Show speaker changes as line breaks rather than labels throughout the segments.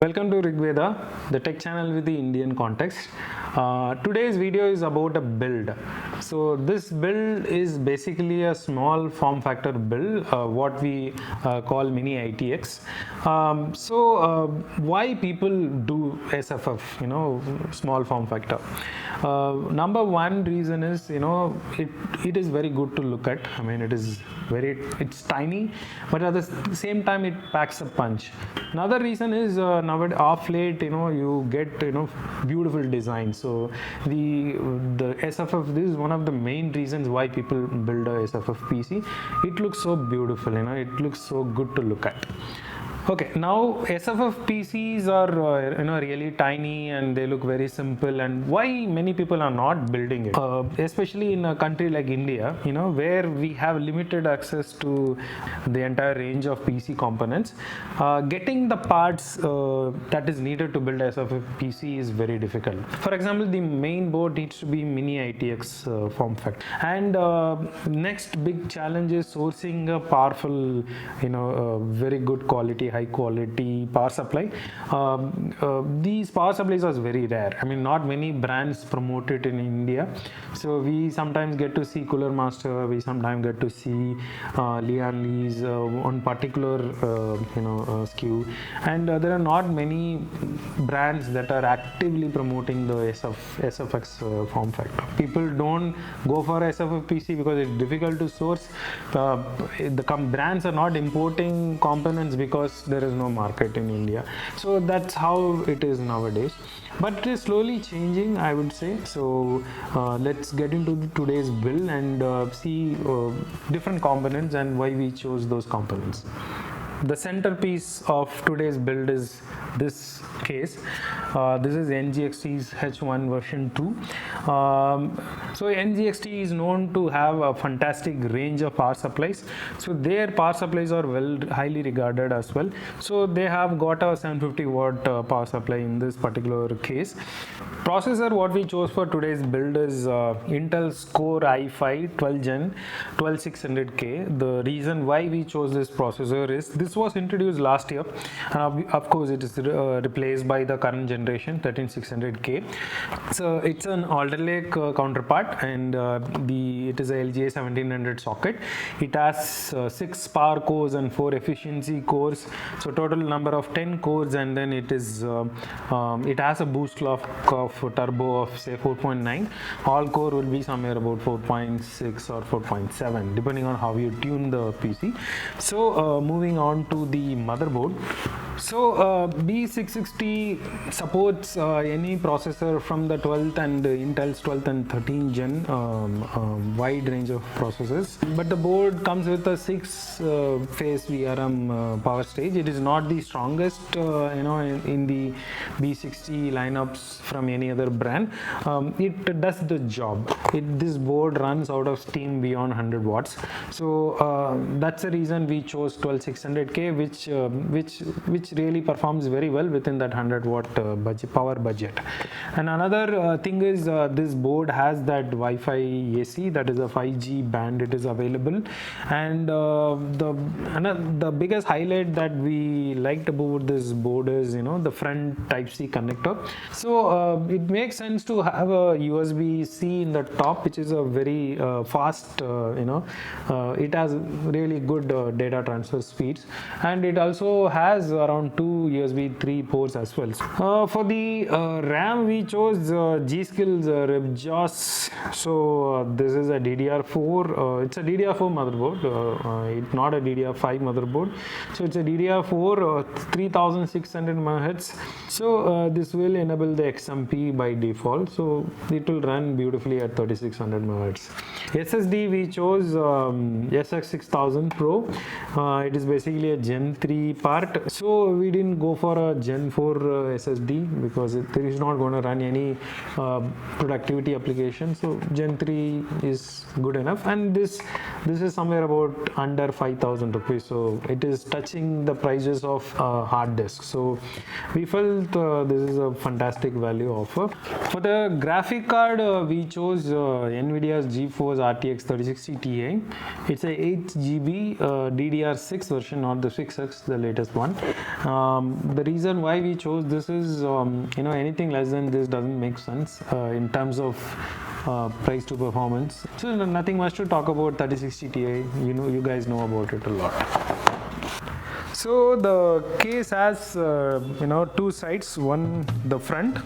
Welcome to Rigveda, the tech channel with the Indian context. Today's video is about a build. So this build is basically a small form factor build, what we call mini ITX. Why people do SFF, small form factor? Number one reason is, it is very good to look at. I mean, it's tiny, but at the same time, it packs a punch. Another reason is nowadays off late, you get beautiful designs. So the SFF, this is one of the main reasons why people build a SFF PC. It looks so beautiful, it looks so good to look at. Okay, now SFF PCs are really tiny and they look very simple, and why many people are not building it, especially in a country like India, where we have limited access to the entire range of PC components. Getting the parts that is needed to build SFF PC is very difficult. For example, the main board needs to be mini ITX form factor, and next big challenge is sourcing a powerful, very good quality, high quality power supply. These power supplies are very rare. I mean, not many brands promote it in India. So we sometimes get to see Cooler Master, we sometimes get to see Lian Li's on particular SKU, and there are not many brands that are actively promoting the SFX form factor. People don't go for SFF PC because it's difficult to source. The brands are not importing components because there is no market in India. So that's how it is nowadays. But it is slowly changing, I would say. So let's get into today's build and see different components and why we chose those components. The centerpiece of today's build is this case. This is NGXT's H1 version 2. So NGXT is known to have a fantastic range of power supplies. So their power supplies are highly regarded as well. So they have got a 750 watt power supply in this particular case. Processor what we chose for today's build is Intel's Core i5 12 Gen 12600K. The reason why we chose this processor is this was introduced last year, and of course it is replaced by the current generation 13600K. So it's an Alder Lake counterpart, and it is a LGA 1700 socket. It has 6 power cores and 4 efficiency cores, so total number of 10 cores, and then it has a boost clock of turbo of say 4.9. all core will be somewhere about 4.6 or 4.7 depending on how you tune the PC. So moving on to the motherboard. So B660 supports any processor from the 12th and Intel's 12th and 13th gen, wide range of processors, but the board comes with a 6-phase VRM power stage. It is not the strongest in the B60 lineups from any other brand. It does the job. This board runs out of steam beyond 100 watts. So that's the reason we chose 12600K, which really performs very well within that 100 watt power budget. And another thing is this board has that Wi-Fi AC, that is a 5G band. It is available, and the biggest highlight that we liked about this board is the front Type-C connector. So it makes sense to have a USB-C in the top, which is a very fast, it has really good data transfer speeds, and it also has around 2 USB 3 ports as well. For the RAM we chose G-Skill's Ripjaws. So this is a DDR4, it's a DDR4 motherboard, it's not a DDR5 motherboard. So it's a DDR4 3600 MHz. So this will enable the XMP by default, so it will run beautifully at 3600 MHz. SSD we chose SX6000 Pro. It is basically a Gen 3 part. So we didn't go for a Gen 4 SSD because it is not going to run any productivity application. So Gen 3 is good enough, and this is somewhere about under 5,000 rupees. So it is touching the prices of hard disk. So we felt this is a fantastic value offer. For the graphic card, we chose NVIDIA's GeForce RTX 3060 Ti. It's a 8 GB DDR6 version, not the 6X, the latest one. The reason why we chose this is, anything less than this doesn't make sense in terms of price to performance. So nothing much to talk about 3060 Ti. You guys know about it a lot. So the case has two sides. One, the front.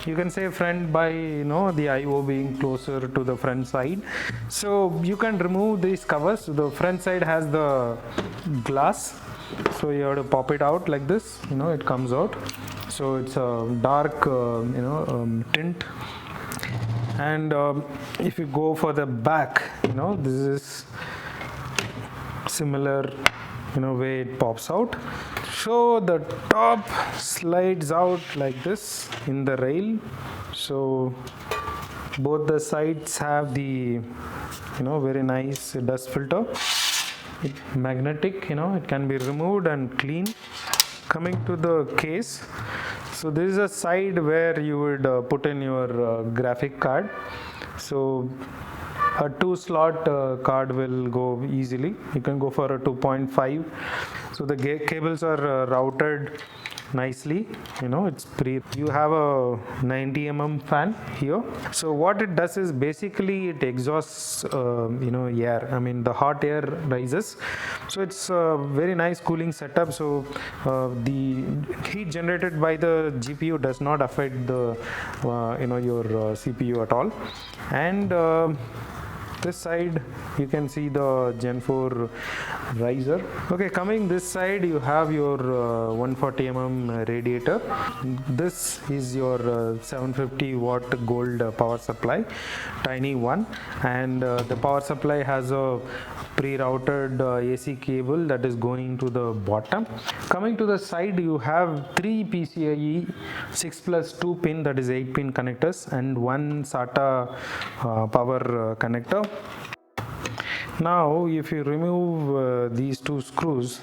You can say front by the IO being closer to the front side. So you can remove these covers. The front side has the glass. So you have to pop it out like this. It comes out. So it's a dark tint. And if you go for the back, this is similar way it pops out. So the top slides out like this in the rail. So both the sides have the very nice dust filter. It's magnetic, it can be removed and clean. Coming to the case, so this is a side where you would put in your graphic card. So a 2-slot card will go easily. You can go for a 2.5. So the cables are routed nicely. It's you have a 90 fan here. So what it does is basically it exhausts air. I mean the hot air rises. So it's a very nice cooling setup. So the heat generated by the GPU does not affect the your CPU at all. And this side you can see the Gen 4 riser. Okay, coming this side you have your 140 radiator. This is your 750 watt gold power supply, tiny one, and the power supply has a pre-routed AC cable that is going to the bottom. Coming to the side you have 3 PCIe 6+2 pin, that is 8 pin connectors, and 1 SATA power connector. Now if you remove these 2 screws,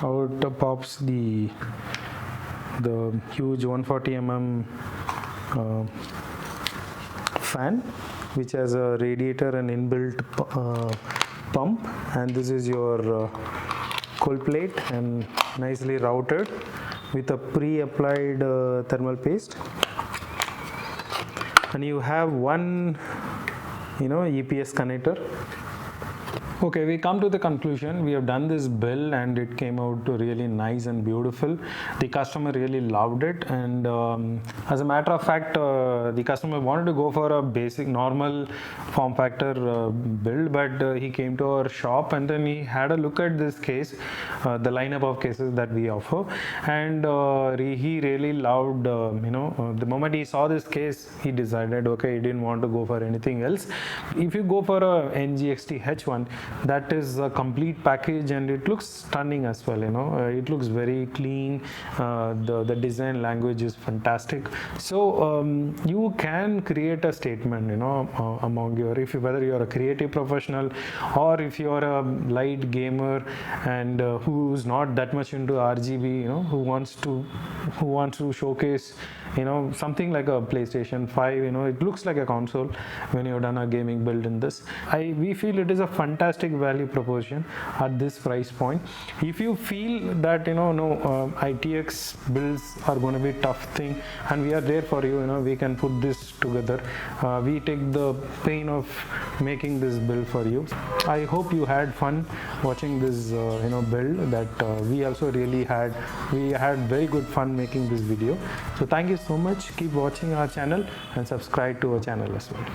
out pops the huge 140 fan, which has a radiator and inbuilt pump, and this is your cold plate and nicely routed with a pre-applied thermal paste. And you have one EPS connector. Okay, we come to the conclusion. We have done this build and it came out really nice and beautiful. The customer really loved it, and as a matter of fact, the customer wanted to go for a basic normal form factor build, but he came to our shop and then he had a look at this case, the lineup of cases that we offer, and he really loved, the moment he saw this case, he decided, okay, he didn't want to go for anything else. If you go for a NGXT H1, that is a complete package and it looks stunning as well. It looks very clean. The design language is fantastic. So you can create a statement among your, whether you're a creative professional or if you're a light gamer and who's not that much into RGB, who wants to showcase something like a PlayStation 5. It looks like a console when you've done a gaming build in this. We feel it is a fantastic value proposition at this price point. If you feel that ITX builds are going to be a tough thing, and we are there for you, we can put this together. We take the pain of making this build for you. I hope you had fun watching this build that we also really had. We had very good fun making this video. So thank you so much. Keep watching our channel and subscribe to our channel as well.